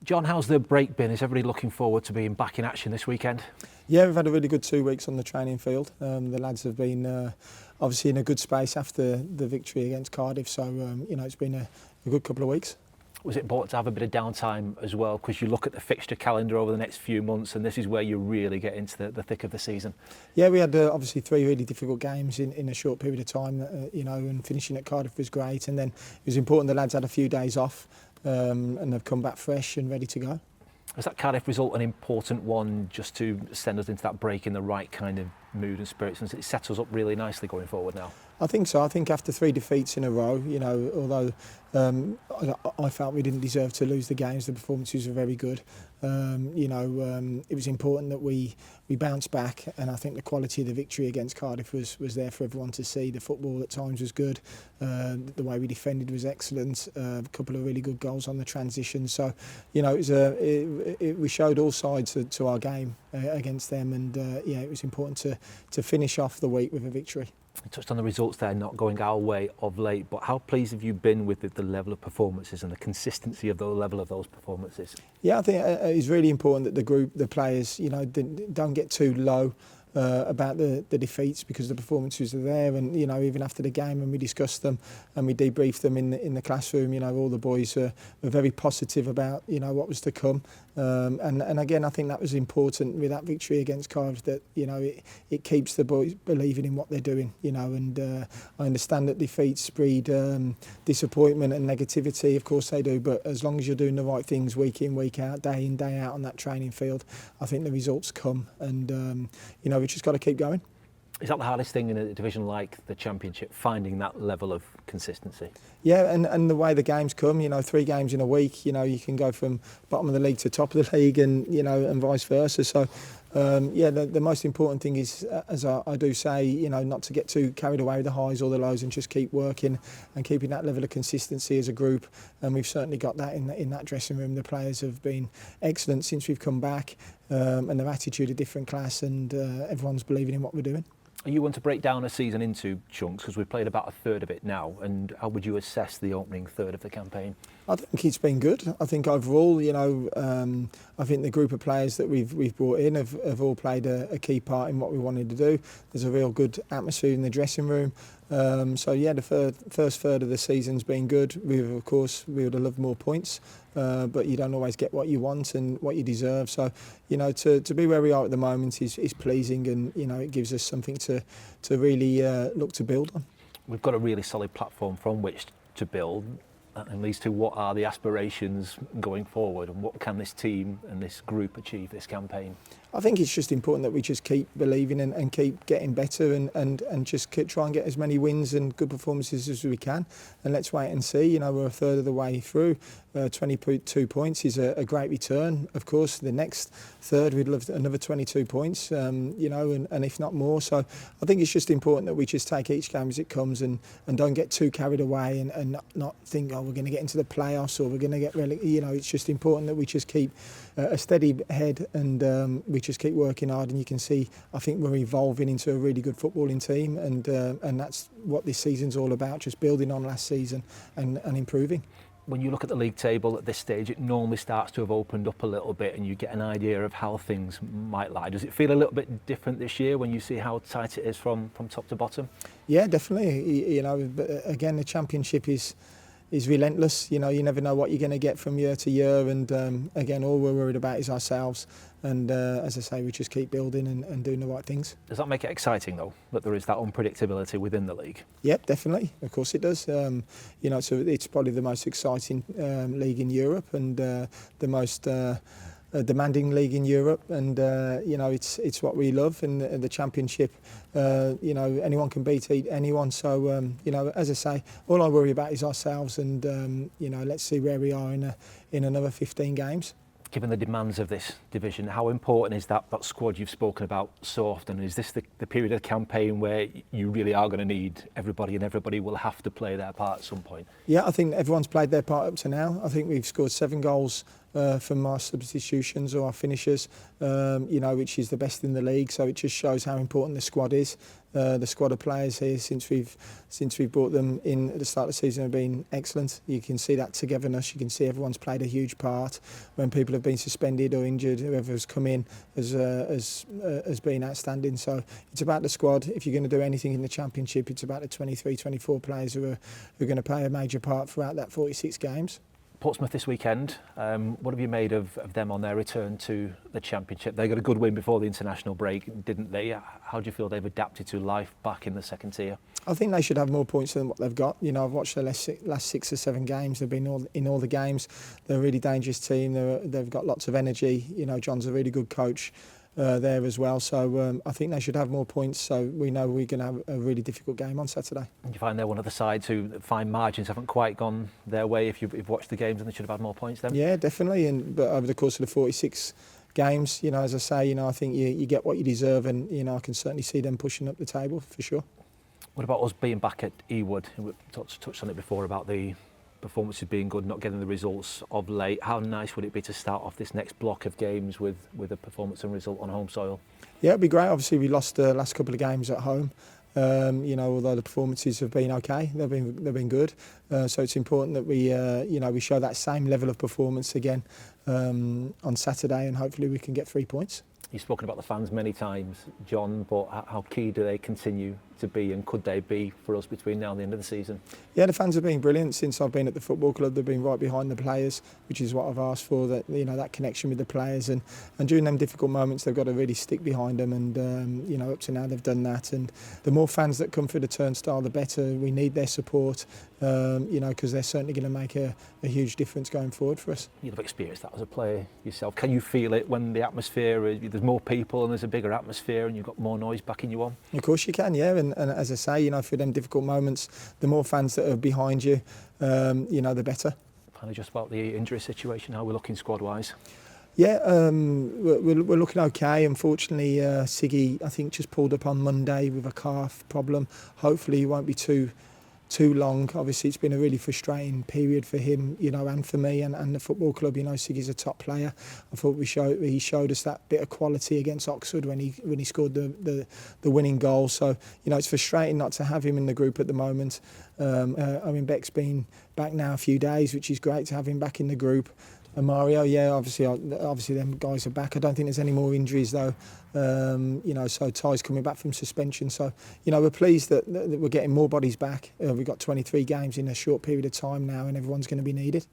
John, how's the break been? Is everybody looking forward to being back in action this weekend? Yeah, we've had a really good 2 weeks on the training field. The lads have been obviously in a good space after the victory against Cardiff, so it's been a good couple of weeks. Was it important to have a bit of downtime as well? Because you look at the fixture calendar over the next few months and this is where you really get into the thick of the season. Yeah, we had obviously 3 really difficult games in a short period of time, and finishing at Cardiff was great. And then it was important the lads had a few days off and they've come back fresh and ready to go. Was that Cardiff result an important one just to send us into that break in the right kind of mood and spirits, and it sets us up really nicely going forward now? I think so. I think after 3 defeats in a row, although I felt we didn't deserve to lose the games, the performances were very good. It was important that we bounced back, and I think the quality of the victory against Cardiff was there for everyone to see. The football at times was good. The way we defended was excellent. A couple of really good goals on the transition. So, we showed all sides to our game against them, and it was important to finish off the week with a victory. You touched on the results there not going our way of late, but how pleased have you been with the level of performances and the consistency of the level of those performances? Yeah, I think it's really important that the players, don't get too low about the defeats, because the performances are there, and even after the game when we discussed them and we debriefed them in the classroom, all the boys were very positive about what was to come, and again I think that was important with that victory against Cardiff, that it keeps the boys believing in what they're doing, and I understand that defeats breed disappointment and negativity, of course they do, but as long as you're doing the right things week in, week out, day in, day out on that training field, I think the results come, and we've just got to keep going. Is that the hardest thing in a division like the Championship, finding that level of consistency? Yeah, and the way the games come, 3 games in a week, you can go from bottom of the league to top of the league, and and vice versa. So, the most important thing is, as I do say, not to get too carried away with the highs or the lows, and just keep working and keeping that level of consistency as a group. And we've certainly got that in that dressing room. The players have been excellent since we've come back, and their attitude a different class, and everyone's believing in what we're doing. Are you want to break down a season into chunks, because we've played about a third of it now, and how would you assess the opening third of the campaign? I think it's been good. I think overall, I think the group of players that we've brought in have all played a key part in what we wanted to do. There's a real good atmosphere in the dressing room. The first third of the season's been good. We would have loved more points, but you don't always get what you want and what you deserve. So, to be where we are at the moment is pleasing, and it gives us something to really look to build on. We've got a really solid platform from which to build. And leads to what are the aspirations going forward, and what can this team and this group achieve this campaign? I think it's just important that we just keep believing and keep getting better, and just try and get as many wins and good performances as we can. And let's wait and see. We're a third of the way through. 22 points is a great return. Of course, the next third we'd love another 22 points, and if not more. So I think it's just important that we just take each game as it comes, and don't get too carried away, and not think, we're going to get into the playoffs, or we're going to get it's just important that we just keep a steady head, and we just keep working hard. And you can see, I think we're evolving into a really good footballing team, and that's what this season's all about, just building on last season and improving. When you look at the league table at this stage, it normally starts to have opened up a little bit, and you get an idea of how things might lie. Does it feel a little bit different this year when you see how tight it is from top to bottom? Yeah, definitely. But again, the Championship is relentless. You never know what you're going to get from year to year, and again, all we're worried about is ourselves. And as I say, we just keep building and doing the right things. Does that make it exciting, though, that there is that unpredictability within the league? Yep, definitely. Of course it does. So it's probably the most exciting league in Europe, and the most demanding league in Europe, and it's what we love. And the Championship, anyone can beat anyone. So as I say, all I worry about is ourselves, and let's see where we are in another 15 games. Given the demands of this division, how important is that squad you've spoken about so often? Is this the period of the campaign where you really are going to need everybody, and everybody will have to play their part at some point? Yeah, I think everyone's played their part up to now. I think we've scored 7 goals from our substitutions or our finishers, which is the best in the league. So it just shows how important the squad is. The squad of players here since we've brought them in at the start of the season have been excellent. You can see that togetherness. You can see everyone's played a huge part. When people have been suspended or injured, whoever has come in has been outstanding. So it's about the squad. If you're going to do anything in the Championship, it's about the 23, 24 players who are going to play a major part throughout that 46 games. Portsmouth this weekend, what have you made of them on their return to the Championship? They got a good win before the international break, didn't they? How do you feel they've adapted to life back in the second tier? I think they should have more points than what they've got. I've watched the last 6 or 7 games. They've been in all the games. They're a really dangerous team. They've got lots of energy. John's a really good coach there as well. So I think they should have more points. So we know we're going to have a really difficult game on Saturday. And you find they're one of the sides who find margins haven't quite gone their way if you've watched the games, and they should have had more points then? Yeah, definitely. But over the course of the 46 games, as I say, I think you get what you deserve, and I can certainly see them pushing up the table for sure. What about us being back at Ewood? We touched on it before about the performances being good, not getting the results of late. How nice would it be to start off this next block of games with a performance and result on home soil? Yeah, it'd be great. Obviously, we lost the last couple of games at home. Although the performances have been okay, they've been good. So it's important that we show that same level of performance again on Saturday, and hopefully we can get 3 points. You've spoken about the fans many times, John, but how key do they continue to be, and could they be for us between now and the end of the season? Yeah, the fans have been brilliant since I've been at the football club. They've been right behind the players, which is what I've asked for. That connection with the players, and during them difficult moments, they've got to really stick behind them. And up to now, they've done that. And the more fans that come through the turnstile, the better. We need their support, because they're certainly going to make a huge difference going forward for us. You've experienced that as a player yourself. Can you feel it when the atmosphere, there's more people and there's a bigger atmosphere and you've got more noise backing you on? Of course you can, yeah. And as I say, for them difficult moments, the more fans that are behind you, the better. Finally, just about the injury situation, how we're looking squad-wise? Yeah, we're looking okay. Unfortunately, Siggy, I think, just pulled up on Monday with a calf problem. Hopefully, it won't be too long. Obviously, it's been a really frustrating period for him, and for me and the football club. Siggy's a top player. I thought he showed us that bit of quality against Oxford when he scored the winning goal. So, it's frustrating not to have him in the group at the moment. Beck's been back now a few days, which is great to have him back in the group. And Mario, yeah, obviously them guys are back. I don't think there's any more injuries though. So Ty's coming back from suspension. So, we're pleased that we're getting more bodies back. We've got 23 games in a short period of time now, and everyone's going to be needed.